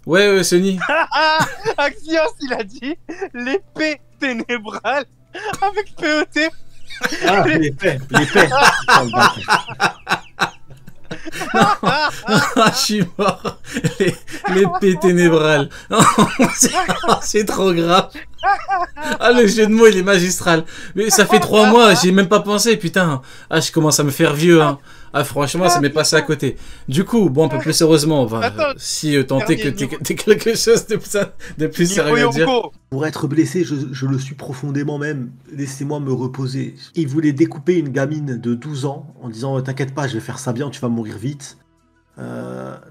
Ouais, Sony. Axios, il a dit l'épée ténébrale avec PET. Ah, l'épée. Je suis mort. L'épée ténébrale. C'est trop grave. Ah, le jeu de mots, il est magistral. Mais ça fait 3 mois, j'y ai même pas pensé, putain. Ah, je commence à me faire vieux, hein. Ah, franchement, ça m'est passé à côté. Du coup, bon, un peu plus sérieusement, on va, si tenter que t'aies quelque chose de plus sérieux à dire. Pour être blessé, je le suis profondément même. Laissez-moi me reposer. Il voulait découper une gamine de 12 ans en disant t'inquiète pas, je vais faire ça bien, tu vas mourir vite.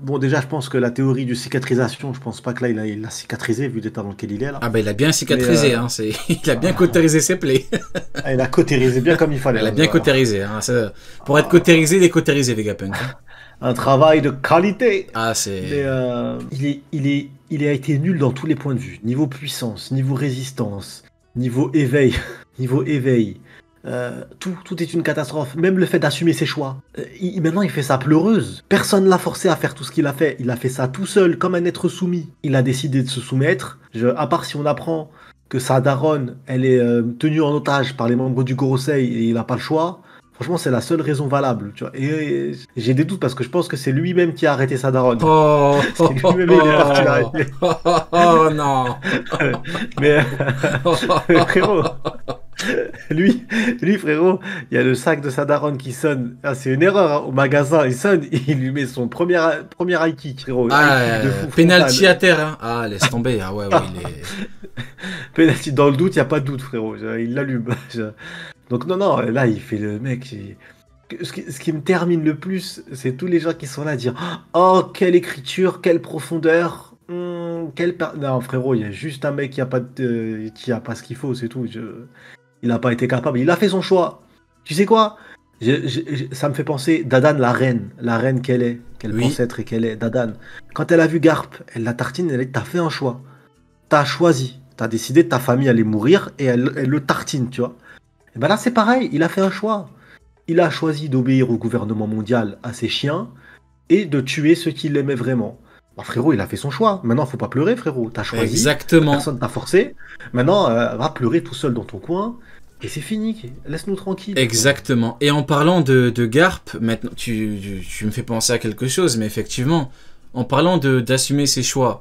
Bon, déjà, je pense que la théorie de cicatrisation, je pense pas que là, il a cicatrisé vu l'état dans lequel il est là. Ah, bah, il a bien cicatrisé, hein. Il a bien cautérisé ses plaies. Il a cautérisé bien comme il fallait. Il a bien cautérisé, hein. Pour être cautérisé, il est cautérisé, Vegapunk. Un travail de qualité. Ah, c'est. Il a été nul dans tous les points de vue. Niveau puissance, niveau résistance, niveau éveil. Tout est une catastrophe. Même le fait d'assumer ses choix. Maintenant, il fait ça pleureuse. Personne l'a forcé à faire tout ce qu'il a fait. Il a fait ça tout seul, comme un être soumis. Il a décidé de se soumettre. À part si on apprend que sa daronne, elle est tenue en otage par les membres du Gorosei et il n'a pas le choix. Franchement, c'est la seule raison valable. Tu vois. Et j'ai des doutes parce que je pense que c'est lui-même qui a arrêté sa daronne. C'est lui-même qui est parti l'arrêter. Oh non. Mais frérot. Lui, frérot, il y a le sac de sa daronne qui sonne. Ah, c'est une erreur, hein. Au magasin, il sonne, il lui met son premier high kick, frérot. Ah, penalty à terre, hein. Ah, laisse tomber. Ah ouais, il est... Penalty, dans le doute, il n'y a pas de doute, frérot. Il l'allume. Donc non, là, il fait le mec. Ce qui me termine le plus, c'est tous les gens qui sont là à dire oh, quelle écriture, quelle profondeur. Non, frérot, il y a juste un mec qui a pas ce qu'il faut, c'est tout. Il n'a pas été capable. Il a fait son choix. Tu sais quoi? Ça me fait penser Dadan, la reine qu'elle est, qu'elle pense être et qu'elle est. Dadan, quand elle a vu Garp, elle la tartine, t'as fait un choix. T'as choisi. T'as décidé que ta famille allait mourir et elle le tartine, tu vois. Et ben là, c'est pareil. Il a fait un choix. Il a choisi d'obéir au gouvernement mondial, à ses chiens, et de tuer ceux qui l'aimaient vraiment. Bah, frérot, il a fait son choix. Maintenant, faut pas pleurer, frérot. T'as choisi. Exactement. Personne t'a forcé. Maintenant, va pleurer tout seul dans ton coin. Et c'est fini. Laisse-nous tranquille. Exactement. Et en parlant de Garp, maintenant, tu me fais penser à quelque chose, mais effectivement, en parlant d'assumer ses choix,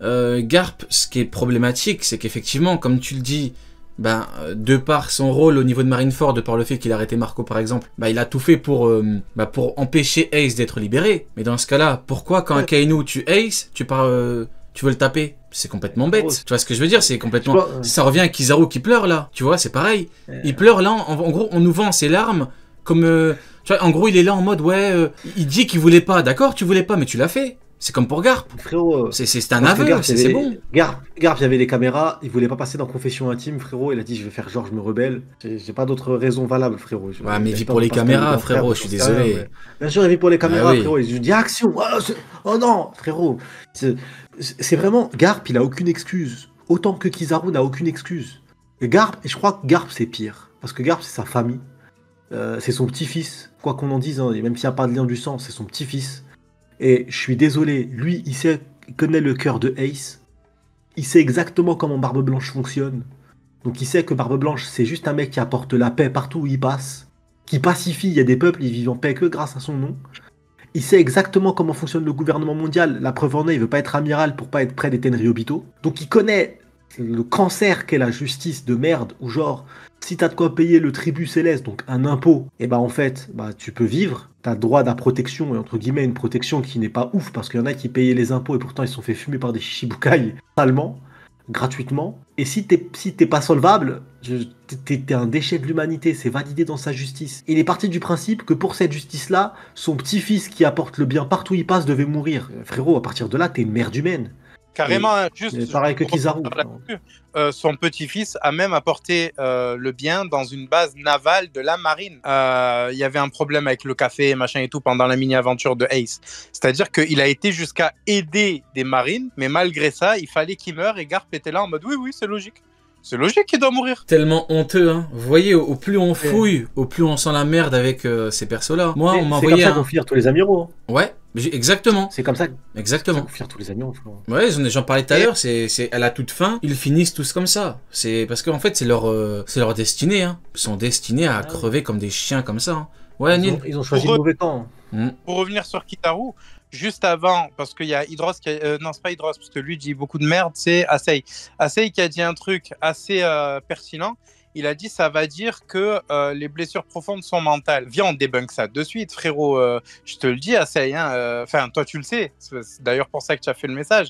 Garp, ce qui est problématique, c'est qu'effectivement, comme tu le dis, de par son rôle au niveau de Marineford, de par le fait qu'il a arrêté Marco par exemple, il a tout fait pour empêcher Ace d'être libéré. Mais dans ce cas-là, pourquoi quand Akainu tue Ace, tu veux le taper? C'est complètement bête. Tu vois ce que je veux dire? C'est complètement... Ça revient à Kizaru qui pleure là. Tu vois, c'est pareil. Il pleure là. En gros, on nous vend ses larmes comme... tu vois, en gros, il est là en mode il dit qu'il voulait pas. D'accord, tu voulais pas, mais tu l'as fait. C'est comme pour Garp. Frérot, c'est un aveu, c'est bon. Garp, il y avait les caméras, il voulait pas passer dans confession intime, frérot. Il a dit je vais faire genre je me rebelle. J'ai pas d'autre raison valable, frérot. Ouais, mais il vit pour les caméras, frérot. Je suis désolé. Bien sûr, il vit pour les caméras, frérot. Il dit action. Oh non, frérot. C'est vraiment Garp, il a aucune excuse. Autant que Kizaru n'a aucune excuse. Et je crois que Garp c'est pire parce que Garp c'est sa famille, c'est son petit-fils. Quoi qu'on en dise, hein, même s'il n'y a pas de lien du sang, c'est son petit-fils. Et je suis désolé, lui, il connaît le cœur de Ace. Il sait exactement comment Barbe Blanche fonctionne. Donc il sait que Barbe Blanche, c'est juste un mec qui apporte la paix partout où il passe. Qui pacifie, il y a des peuples, ils vivent en paix que grâce à son nom. Il sait exactement comment fonctionne le gouvernement mondial. La preuve en est, il veut pas être amiral pour pas être près des Tenryobito. Donc il connaît le cancer qu'est la justice de merde, où genre... Si t'as de quoi payer le tribut céleste, donc un impôt, et en fait, tu peux vivre. T'as droit à la protection, et entre guillemets, une protection qui n'est pas ouf, parce qu'il y en a qui payaient les impôts et pourtant ils se sont fait fumer par des chichibukai salement, gratuitement. Et si t'es pas solvable, t'es un déchet de l'humanité, c'est validé dans sa justice. Il est parti du principe que pour cette justice-là, son petit-fils qui apporte le bien partout où il passe devait mourir. Frérot, à partir de là, t'es une merde humaine. Carrément, juste pareil que Kizaru. Son petit-fils a même apporté le bien dans une base navale de la marine. Il y avait un problème avec le café, machin et tout, pendant la mini-aventure de Ace. C'est-à-dire qu'il a été jusqu'à aider des marines, mais malgré ça, il fallait qu'il meure et Garp était là en mode oui, c'est logique. C'est logique qu'il doit mourir. Tellement honteux, hein. Vous voyez, au plus on fouille, au plus on sent la merde avec ces persos-là. Moi, on m'a envoyé. C'est comme ça qu'on fire tous les amiraux. Ouais, exactement. C'est comme ça. Exactement. Qu'on fire tous les amiraux. Ouais, j'en parlais tout à l'heure. C'est à la toute fin, ils finissent tous comme ça. C'est parce qu'en fait, c'est leur destinée. Hein. Ils sont destinés à crever comme des chiens comme ça. Hein. Ouais, ils ont choisi le mauvais camp. Pour revenir sur Kizaru, juste avant, parce qu'il y a Hydros qui non, c'est pas Hydros, parce que lui dit beaucoup de merde, c'est Asei. Asei qui a dit un truc assez pertinent. Il a dit ça va dire que les blessures profondes sont mentales. Viens, on débunk ça de suite, frérot. Je te le dis, Asei. Enfin, toi, tu le sais. C'est d'ailleurs pour ça que tu as fait le message.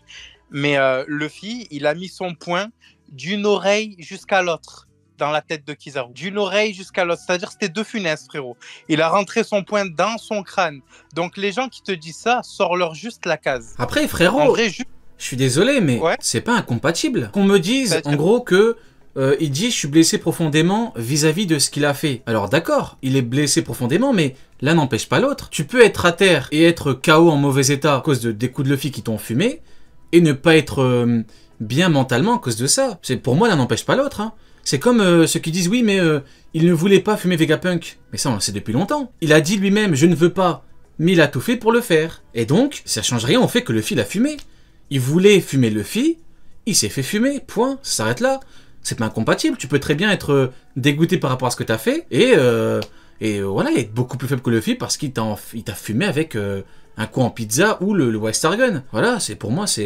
Mais Luffy, il a mis son poing d'une oreille jusqu'à l'autre dans la tête de Kizaru. D'une oreille jusqu'à l'autre. C'est-à-dire c'était deux funestes, frérot. Il a rentré son poing dans son crâne. Donc les gens qui te disent ça, sors-leur juste la case. Après, frérot, en vrai, je suis désolé, mais c'est pas incompatible. Qu'on me dise, en gros, que il dit je suis blessé profondément vis-à-vis de ce qu'il a fait. Alors d'accord, il est blessé profondément, mais l'un n'empêche pas l'autre. Tu peux être à terre et être KO en mauvais état à cause des coups de Luffy qui t'ont fumé, et ne pas être bien mentalement à cause de ça. Pour moi, l'un n'empêche pas l'autre. Hein. C'est comme ceux qui disent oui, mais il ne voulait pas fumer Vegapunk. Mais ça, on le sait depuis longtemps. Il a dit lui-même je ne veux pas, mais il a tout fait pour le faire. Et donc, ça change rien au fait que Luffy l'a fumé. Il voulait fumer Luffy, il s'est fait fumer, point, ça s'arrête là. C'est pas incompatible, tu peux très bien être dégoûté par rapport à ce que t'as fait, et voilà, être beaucoup plus faible que Luffy parce qu'il t'a fumé avec un coup en pizza ou le White Star Gun. Voilà, pour moi, ça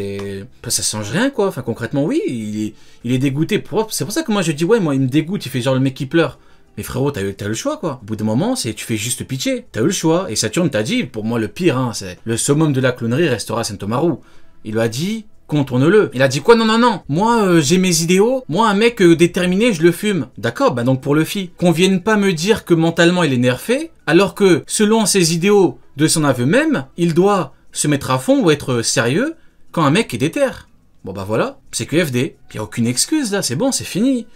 change rien, quoi. Enfin, concrètement, oui, il est dégoûté. C'est pour ça que moi, je dis, ouais, moi, il me dégoûte, il fait genre le mec qui pleure. Mais frérot, t'as le choix, quoi. Au bout d'un moment, tu fais juste pitcher. T'as eu le choix. Et Saturne t'a dit, pour moi, le pire, hein, c'est le summum de la clownerie restera Sentomaru. Il lui a dit, contourne-le. Il a dit quoi? Non, non, non. Moi, j'ai mes idéaux. Moi, un mec déterminé, je le fume. D'accord, bah donc pour Luffy. Qu'on vienne pas me dire que mentalement, il est nerfé, alors que, selon ses idéaux, de son aveu même, il doit se mettre à fond ou être sérieux quand un mec est déter. Bon bah voilà, c'est que FD. Il y a aucune excuse là, c'est bon, c'est fini.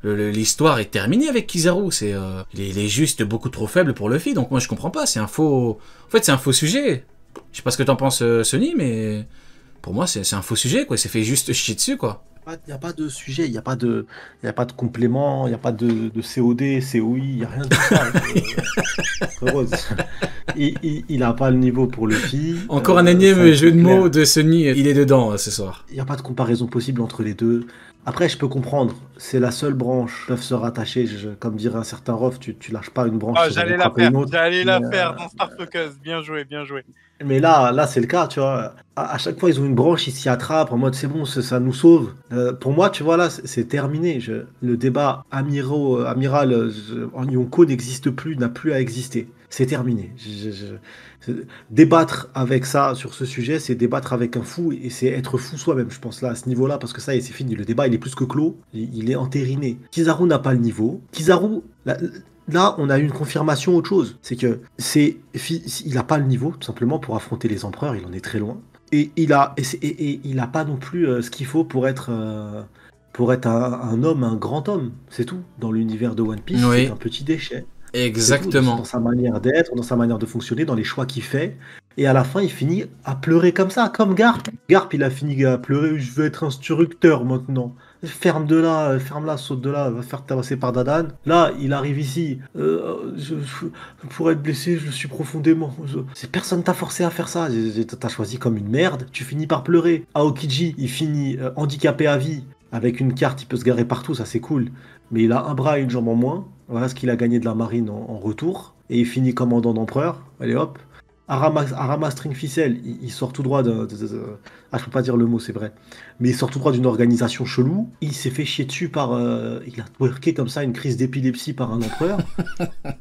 L'histoire est terminée avec Kizaru. Il est juste beaucoup trop faible pour Luffy, donc moi je comprends pas. C'est un faux. En fait, c'est un faux sujet. Je sais pas ce que t'en penses, Sony, mais pour moi, c'est un faux sujet, quoi. Il s'est fait juste chier dessus, quoi. Il n'y a pas de sujet, il n'y a pas de complément, il n'y a pas de COD, COI, il n'y a rien de ça. Il n'a pas le niveau pour Luffy. Encore un énième jeu de mots de Sony, il est dedans ce soir. Il n'y a pas de comparaison possible entre les deux. Après, je peux comprendre, c'est la seule branche, peuvent se rattacher. Comme dirait un certain Rof, tu lâches pas une branche. J'allais la faire dans Star Focus, bien joué, bien joué. Mais là c'est le cas, tu vois. À chaque fois, ils ont une branche, ils s'y attrapent en mode c'est bon, ça nous sauve. Pour moi, tu vois, là, c'est terminé. Le débat amiral en Yonko n'existe plus, n'a plus à exister. C'est terminé. Débattre avec ça, sur ce sujet, c'est débattre avec un fou et c'est être fou soi-même, je pense, là, à ce niveau-là, parce que ça, c'est fini. Le débat, il est plus que clos, il est entériné. Kizaru n'a pas le niveau. Kizaru, là, on a une confirmation autre chose. C'est que il n'a pas le niveau, tout simplement, pour affronter les empereurs, il en est très loin. Et il n'a pas non plus ce qu'il faut pour être un homme, un grand homme, c'est tout. Dans l'univers de One Piece, oui. C'est un petit déchet. Exactement. Dans sa manière d'être, dans sa manière de fonctionner, dans les choix qu'il fait. Et à la fin, il finit à pleurer comme ça, comme Garp. Garp, il a fini à pleurer, je veux être instructeur maintenant. Ferme-la, saute de là, va faire tabasser par Dadan. Là, il arrive ici. Pour être blessé, je le suis profondément. Personne t'a forcé à faire ça. T'as choisi comme une merde. Tu finis par pleurer. Aokiji, il finit handicapé à vie. Avec une carte, il peut se garer partout, ça c'est cool. Mais il a un bras et une jambe en moins. Voilà ce qu'il a gagné de la marine en retour. Et il finit commandant d'empereur. Allez hop. Arama String Ficelle, il sort tout droit je peux pas dire le mot, c'est vrai. Mais il sort tout droit d'une organisation chelou. Il s'est fait chier dessus par... il a twerké comme ça une crise d'épilepsie par un empereur.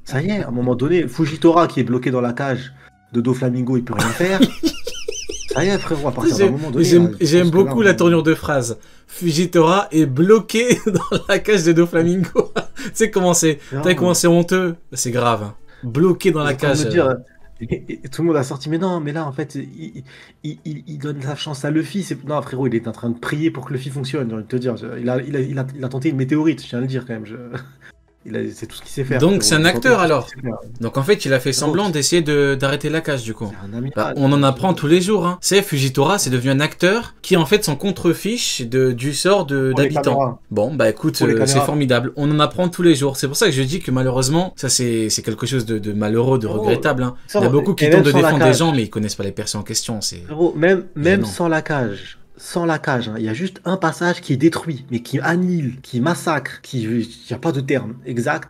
Ça y est, à un moment donné, Fujitora qui est bloqué dans la cage de Doflamingo, il peut rien faire. Ça y est, frérot, à partir d'un moment donné... J'aime beaucoup la tournure de phrase. Fujitora est bloqué dans la cage de Doflamingo. Tu sais comment c'est honteux. C'est grave. Hein. Bloqué dans la cage. Et tout le monde a sorti, mais non, mais là, en fait, il donne la chance à Luffy. Non, frérot, il est en train de prier pour que Luffy fonctionne, j'ai envie de te dire. Il a tenté une météorite, je tiens à le dire quand même. C'est tout ce qu'il sait faire. Donc c'est un acteur alors. Donc en fait il a fait semblant d'essayer d'arrêter la cage du coup. On en apprend tous les jours. Hein. C'est Fujitora, c'est devenu un acteur qui en fait s'en contrefiche du sort d'habitants. Bon bah écoute, c'est formidable. On en apprend tous les jours. C'est pour ça que je dis que malheureusement ça c'est quelque chose de malheureux, de regrettable. Hein. Il y a beaucoup qui tentent de défendre des gens mais ils connaissent pas les personnes en question. Même sans la cage. Sans la cage, hein. Il y a juste un passage qui est détruit, mais qui annihile, qui massacre, il n'y a pas de terme exact.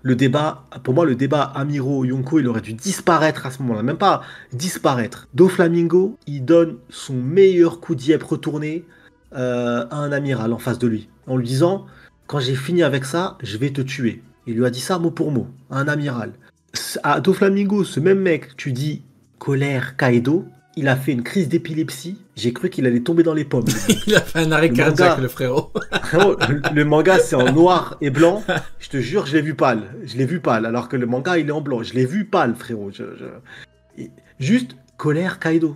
Pour moi, le débat Amiro-Yonko, il aurait dû disparaître à ce moment-là, même pas disparaître. Doflamingo, il donne son meilleur coup d'yep retourné à un amiral en face de lui, en lui disant, quand j'ai fini avec ça, je vais te tuer. Il lui a dit ça mot pour mot, à un amiral. À Doflamingo, ce même mec, tu dis colère Kaido, il a fait une crise d'épilepsie. J'ai cru qu'il allait tomber dans les pommes. Il a fait un arrêt cardiaque, le frérot. Le manga, c'est en noir et blanc. Je te jure, je l'ai vu pâle. Alors que le manga, il est en blanc. Je l'ai vu pâle, frérot. Juste colère Kaido.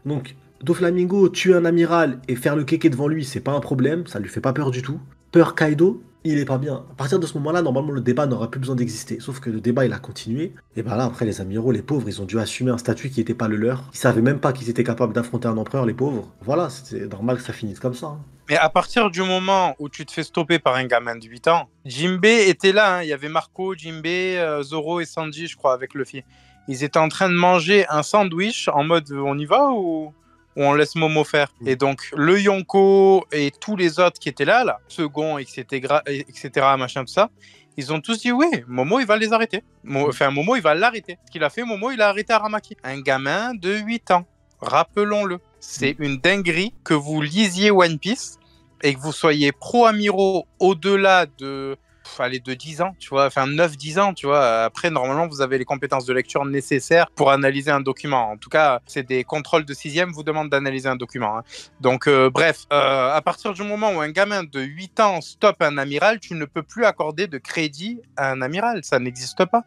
Donc, Doflamingo, tuer un amiral et faire le kéké devant lui, c'est pas un problème. Ça lui fait pas peur du tout. Peur Kaido, il est pas bien. À partir de ce moment-là, normalement, le débat n'aura plus besoin d'exister. Sauf que le débat, il a continué. Et ben là, après, les amiraux, les pauvres, ils ont dû assumer un statut qui n'était pas le leur. Ils savaient même pas qu'ils étaient capables d'affronter un empereur, les pauvres. Voilà, c'est normal que ça finisse comme ça. Hein. Mais à partir du moment où tu te fais stopper par un gamin de 8 ans, Jinbei était là. Hein. Il y avait Marco, Jinbei, Zoro et Sanji, je crois, avec Luffy. Ils étaient en train de manger un sandwich en mode on y va ou on laisse Momo faire. Et donc, le Yonko et tous les autres qui étaient là, Second, etc., machin, tout ça, ils ont tous dit, oui, Momo, il va les arrêter. Momo, il va l'arrêter. Ce qu'il a fait, Momo, il a arrêté Aramaki. Un gamin de 8 ans. Rappelons-le. C'est une dinguerie que vous lisiez One Piece et que vous soyez pro-Amiro au-delà de 10 ans, tu vois, enfin 9-10 ans, tu vois. Après, normalement, vous avez les compétences de lecture nécessaires pour analyser un document. En tout cas, c'est des contrôles de 6e vous demandent d'analyser un document. Hein. Donc, bref, à partir du moment où un gamin de 8 ans stoppe un amiral, tu ne peux plus accorder de crédit à un amiral. Ça n'existe pas.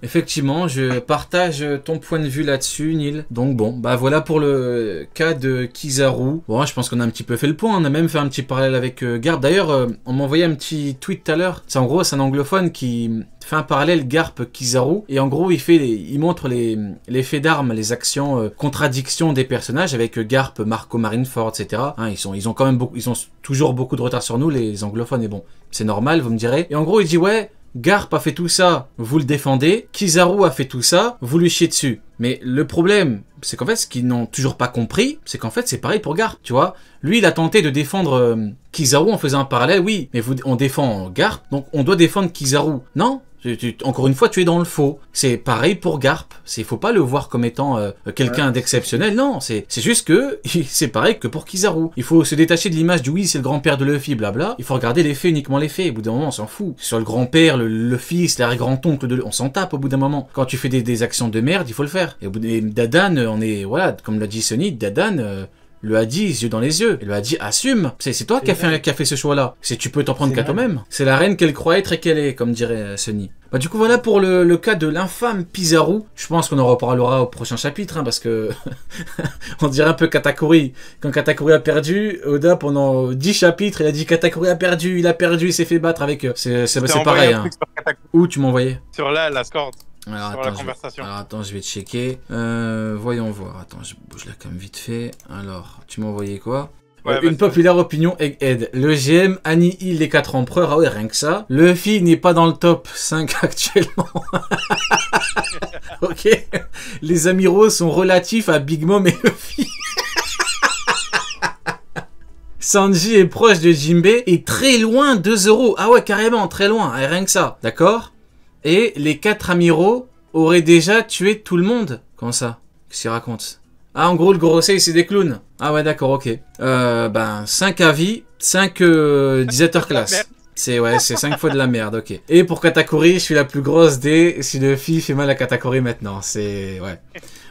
Effectivement, je partage ton point de vue là-dessus, Neil. Donc bon, bah voilà pour le cas de Kizaru. Bon, je pense qu'on a un petit peu fait le point. On a même fait un petit parallèle avec Garp. D'ailleurs, on m'a envoyé un petit tweet tout à l'heure. C'est en gros, c'est un anglophone qui fait un parallèle Garp-Kizaru. Et en gros, il montre les faits d'armes, les actions, contradictions des personnages avec Garp, Marco Marineford, etc. Hein, ils ont toujours beaucoup de retard sur nous, les anglophones. Et bon, c'est normal, vous me direz. Et en gros, il dit ouais. Garp a fait tout ça, vous le défendez. Kizaru a fait tout ça, vous lui chiez dessus. Mais le problème, c'est qu'en fait, ce qu'ils n'ont toujours pas compris, c'est qu'en fait, c'est pareil pour Garp, tu vois. Lui, il a tenté de défendre Kizaru en faisant un parallèle. Oui, mais on défend Garp, donc on doit défendre Kizaru. Non, encore une fois, tu es dans le faux. C'est pareil pour Garp. Il faut pas le voir comme étant quelqu'un d'exceptionnel. Non, c'est juste que c'est pareil que pour Kizaru. Il faut se détacher de l'image du oui, c'est le grand-père de Luffy, blabla. Il faut regarder les faits, uniquement les faits. Au bout d'un moment, on s'en fout. Sur le grand-père, le fils, l'arrière-grand-oncle, on s'en tape au bout d'un moment. Quand tu fais des actions de merde, il faut le faire. Et au bout Dadan, voilà, comme l'a dit Sonny, Dadan... le a dit, les yeux dans les yeux. Il lui a dit, assume. C'est toi qui a fait ce choix-là. Tu peux t'en prendre qu'à toi-même. C'est la reine qu'elle croit être et qu'elle est, comme dirait Sonny. Bah, du coup, voilà pour le cas de l'infâme Kizaru. Je pense qu'on en reparlera au prochain chapitre, hein, parce que on dirait un peu Katakuri. Quand Katakuri a perdu, Oda, pendant 10 chapitres, il a dit Katakuri a perdu, il s'est fait battre avec... C'est pareil. Hein. Où tu m'as envoyé? Sur la Scord. Alors, sur la conversation. Attends, je vais checker. Voyons voir. Attends, je bouge là comme vite fait. Alors, tu m'as envoyé quoi? Une populaire opinion Egghead. Le GM annihile les 4 empereurs. Ah ouais, rien que ça. Luffy n'est pas dans le top 5 actuellement. Ok. Les amiraux sont relatifs à Big Mom et Luffy. Sanji est proche de Jinbei et très loin de Zoro. Ah ouais, carrément, très loin. Ah, rien que ça. D'accord? Et les 4 amiraux auraient déjà tué tout le monde. Comment ça? Qu'est-ce qu'il raconte? Ah, en gros, le Gorosei, c'est des clowns. Ah ouais, d'accord, ok. 5 avis, 5 disateurs classe. C'est 5 fois de la merde, ok. Et pour Katakuri, je suis la plus grosse des... Si Luffy fait mal à Katakuri maintenant, c'est... Ouais.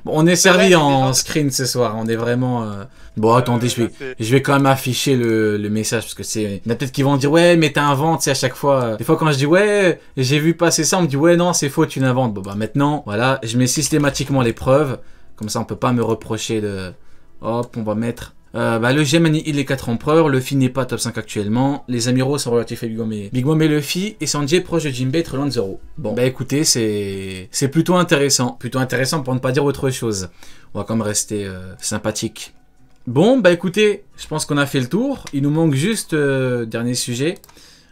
Bon, on est servi en screen ce soir, on est vraiment... Bon, attendez, je vais quand même afficher le message, parce que c'est... Il y en a peut-être qui vont dire, ouais, mais t'inventes, c'est à chaque fois... Des fois, quand je dis, ouais, j'ai vu passer ça, on me dit, ouais, non, c'est faux, tu l'inventes. Bon, bah maintenant, voilà, je mets systématiquement les preuves. Comme ça, on peut pas me reprocher de... Hop, on va mettre... Le GM annihile les 4 empereurs, Luffy n'est pas top 5 actuellement, les amiraux sont relatifs à Big Mom et Luffy, et Sanji est proche de Jinbei, très loin de Zoro. Bon, bah écoutez, c'est plutôt intéressant pour ne pas dire autre chose. On va quand même rester sympathique. Bon, bah écoutez, je pense qu'on a fait le tour, il nous manque juste, dernier sujet,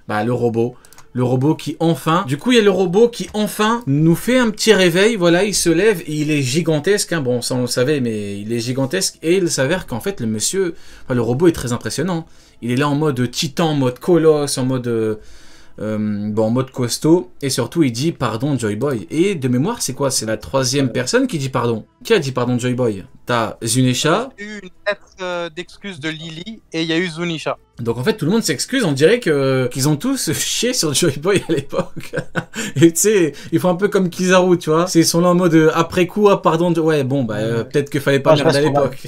le robot. Le robot qui enfin... Du coup, il y a le robot qui enfin nous fait un petit réveil. Voilà, il se lève et il est gigantesque. Hein. Bon, ça on le savait, mais il est gigantesque. Et il s'avère qu'en fait, le robot est très impressionnant. Il est là en mode titan, en mode colosse, en mode... en mode costaud. Et surtout, il dit pardon, Joy Boy. Et de mémoire, c'est quoi? C'est la 3e personne qui dit pardon. Qui a dit pardon, Joy Boy? T'as Zunisha. Il y a eu une lettre d'excuse de Lily et il y a eu Zunisha. Donc en fait, tout le monde s'excuse. On dirait qu'ils ont tous chié sur Joy Boy à l'époque. Et tu sais, ils font un peu comme Kizaru, tu vois. Ils sont là en mode après coup, pardon. Ouais, bon, peut-être qu'il fallait pas merder à l'époque.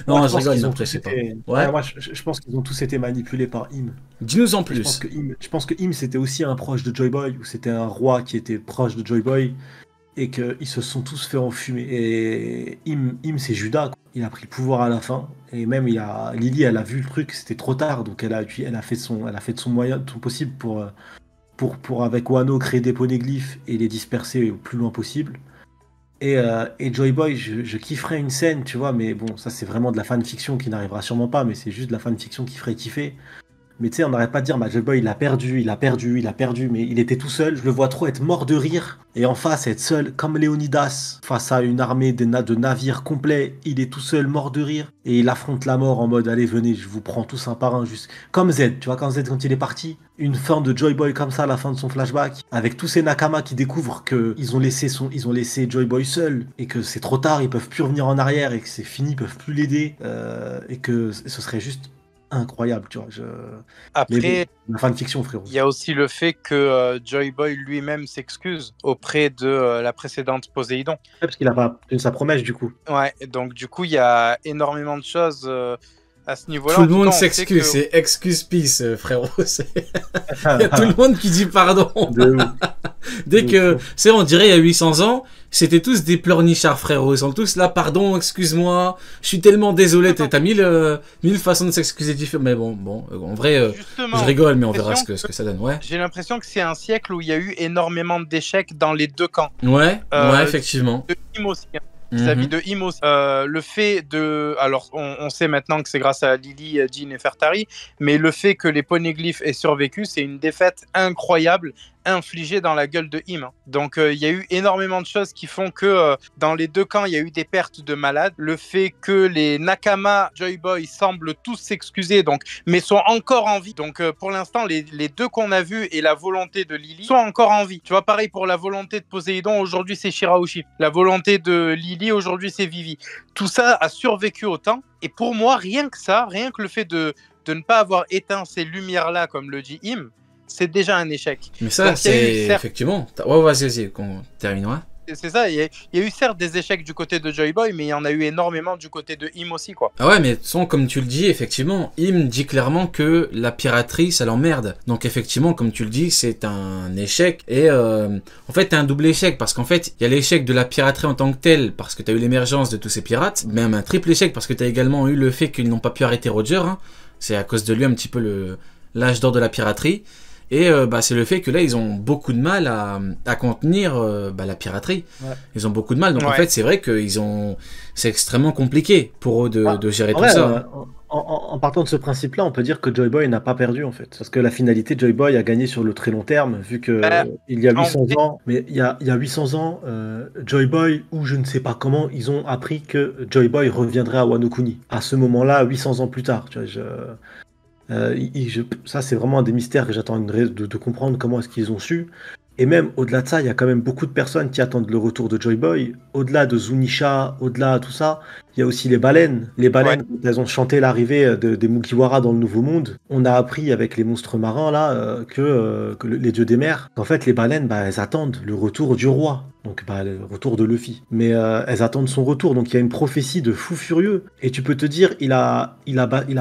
Non, je rigole, je sais pas. Ouais, moi, je pense qu'ils ont tous été manipulés par Im. Dis-nous en plus. Je pense que Im, c'était aussi un proche de Joy Boy, ou c'était un roi qui était proche de Joy Boy, et qu'ils se sont tous fait enfumer. Et Im c'est Judas, quoi. Il a pris le pouvoir à la fin, et même Lily, elle a vu le truc, c'était trop tard, donc elle a fait de son moyen, de son possible pour avec Wano créer des poneglyphes et les disperser au plus loin possible. Et Joy Boy, je kifferais une scène, tu vois, mais bon, ça c'est vraiment de la fanfiction qui n'arrivera sûrement pas, mais c'est juste de la fanfiction qui ferait kiffer. Mais tu sais, on n'arrête pas de dire, Joy Boy, il a perdu, mais il était tout seul. Je le vois trop être mort de rire. Et en face, être seul, comme Léonidas, face à une armée de navires complets, il est tout seul, mort de rire. Et il affronte la mort en mode, allez, venez, je vous prends tous un par un. Juste comme Z, tu vois, quand Z, quand il est parti, une fin de Joy Boy comme ça à la fin de son flashback, avec tous ces Nakama qui découvrent qu'ils ont laissé Joy Boy seul, et que c'est trop tard, ils peuvent plus revenir en arrière, et que c'est fini, ils peuvent plus l'aider, et que ce serait juste incroyable, tu vois. Après, la fanfiction, frérot. Il y a aussi le fait que Joy Boy lui-même s'excuse auprès de la précédente Poséidon. Ouais, parce qu'il a pas tenu sa promesse, du coup. Ouais, donc du coup, il y a énormément de choses à ce niveau-là. Tout le monde s'excuse, c'est excuse peace, frérot. Il y a tout le monde qui dit pardon. Dès que, c'est on dirait il y a 800 ans, c'était tous des pleurnichards, frérot. Ils sont tous là, pardon, excuse-moi, je suis tellement désolé. T'as mille façons de s'excuser différentes. Mais bon, en vrai, je rigole, mais on verra ce que ça donne. Ouais. J'ai l'impression que c'est un siècle où il y a eu énormément d'échecs dans les deux camps. Ouais, effectivement. De Im aussi, hein. Vis-à-vis de Im aussi. Le fait de... Alors, on sait maintenant que c'est grâce à Lily, Jean et Fertari, mais le fait que les poneglyphes aient survécu, c'est une défaite incroyable infligée dans la gueule de Im. Donc, il y a eu énormément de choses qui font que dans les deux camps, il y a eu des pertes de malades. Le fait que les Nakama Joy Boy semblent tous s'excuser, mais sont encore en vie. Donc, pour l'instant, les deux qu'on a vus et la volonté de Lily sont encore en vie. Tu vois, pareil pour la volonté de Poséidon, aujourd'hui, c'est Shirahoshi. La volonté de Lily, aujourd'hui, c'est Vivi. Tout ça a survécu au temps. Et pour moi, rien que le fait de ne pas avoir éteint ces lumières-là, comme le dit Im, c'est déjà un échec. Mais ça, c'est effectivement... Ouais, vas-y, qu'on termine, ouais. C'est ça, il y a eu certes des échecs du côté de Joy Boy, mais il y en a eu énormément du côté de Im aussi, quoi. Ah ouais, mais comme tu le dis, effectivement, Im dit clairement que la piraterie, ça l'emmerde. Donc effectivement, comme tu le dis, c'est un échec. Et en fait, un double échec, parce qu'en fait, il y a l'échec de la piraterie en tant que telle, parce que tu as eu l'émergence de tous ces pirates, même un triple échec, parce que tu as également eu le fait qu'ils n'ont pas pu arrêter Roger. Hein. C'est à cause de lui un petit peu l'âge d'or de la piraterie. Et c'est le fait que là, ils ont beaucoup de mal à contenir la piraterie. Ouais. Ils ont beaucoup de mal. Donc en fait, c'est vrai que c'est extrêmement compliqué pour eux de gérer tout ça. En partant de ce principe-là, on peut dire que Joy Boy n'a pas perdu, en fait. Parce que la finalité, Joy Boy a gagné sur le très long terme, vu que il y a 800 ans, mais il y a 800 ans, Joy Boy, ou je ne sais pas comment, ils ont appris que Joy Boy reviendrait à Wano Kuni. À ce moment-là, 800 ans plus tard. Tu vois, ça, c'est vraiment un des mystères que j'attends de comprendre comment est-ce qu'ils ont su. Et même au-delà de ça, il y a quand même beaucoup de personnes qui attendent le retour de Joy Boy. Au-delà de Zunisha, au-delà de tout ça, il y a aussi les baleines. Les baleines, quand elles ont chanté l'arrivée des Mugiwara dans le Nouveau Monde, on a appris avec les monstres marins là que les dieux des mers, qu'en fait les baleines, elles attendent le retour du roi. Donc le retour de Luffy. Mais elles attendent son retour. Donc il y a une prophétie de fou furieux. Et tu peux te dire, il a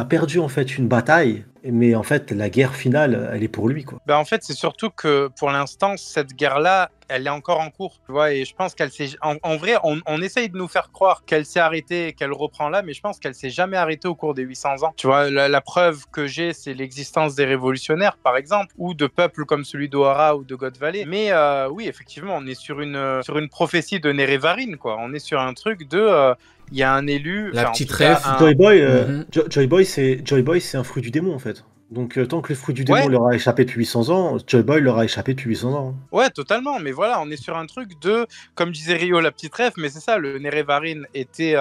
perdu en fait une bataille. Mais en fait, la guerre finale, elle est pour lui, quoi. En fait, c'est surtout que pour l'instant, cette guerre-là, elle est encore en cours, tu vois, et je pense qu'elle s'est, en vrai, on essaye de nous faire croire qu'elle s'est arrêtée, qu'elle reprend là, mais je pense qu'elle s'est jamais arrêtée au cours des 800 ans. Tu vois, la preuve que j'ai, c'est l'existence des révolutionnaires, par exemple, ou de peuples comme celui d'Ohara ou de God Valley. Mais oui, effectivement, on est sur une prophétie de Nerevarine, quoi. On est sur un truc de... il y a un élu... La petite rêve. Joy Boy, c'est un fruit du démon, en fait. Donc, tant que le fruit du démon leur a échappé depuis 800 ans, Joy Boy leur a échappé depuis 800 ans. Ouais, totalement. Mais voilà, on est sur un truc de, comme disait Rio, la petite rêve, mais c'est ça, le Nerevarine était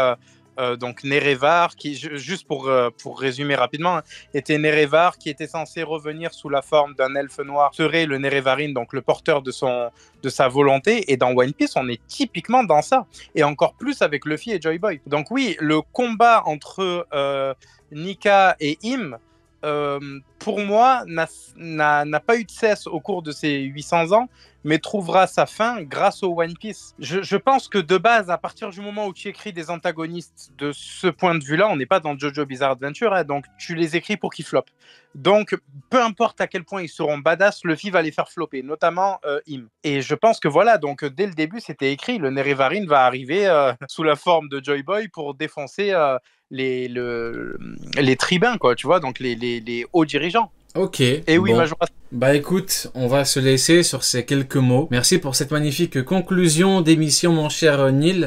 donc Nerevar, qui, juste pour résumer rapidement, était Nerevar, qui était censé revenir sous la forme d'un elfe noir, serait le Nerevarine, donc le porteur de sa volonté. Et dans One Piece, on est typiquement dans ça. Et encore plus avec Luffy et Joy Boy. Donc oui, le combat entre Nika et Im, pour moi, n'a pas eu de cesse au cours de ces 800 ans, mais trouvera sa fin grâce au One Piece. Je pense que de base, à partir du moment où tu écris des antagonistes de ce point de vue-là, on n'est pas dans Jojo Bizarre Adventure, hein, donc tu les écris pour qu'ils floppent. Donc, peu importe à quel point ils seront badass, Luffy va les faire flopper, notamment Im. Et je pense que voilà, donc dès le début, c'était écrit, le Nerevarine va arriver sous la forme de Joy Boy pour défoncer les tribuns, quoi, tu vois, donc les hauts dirigeants. Ok. Et oui, bon. Majora's. Bah écoute, on va se laisser sur ces quelques mots. Merci pour cette magnifique conclusion d'émission, mon cher Neil.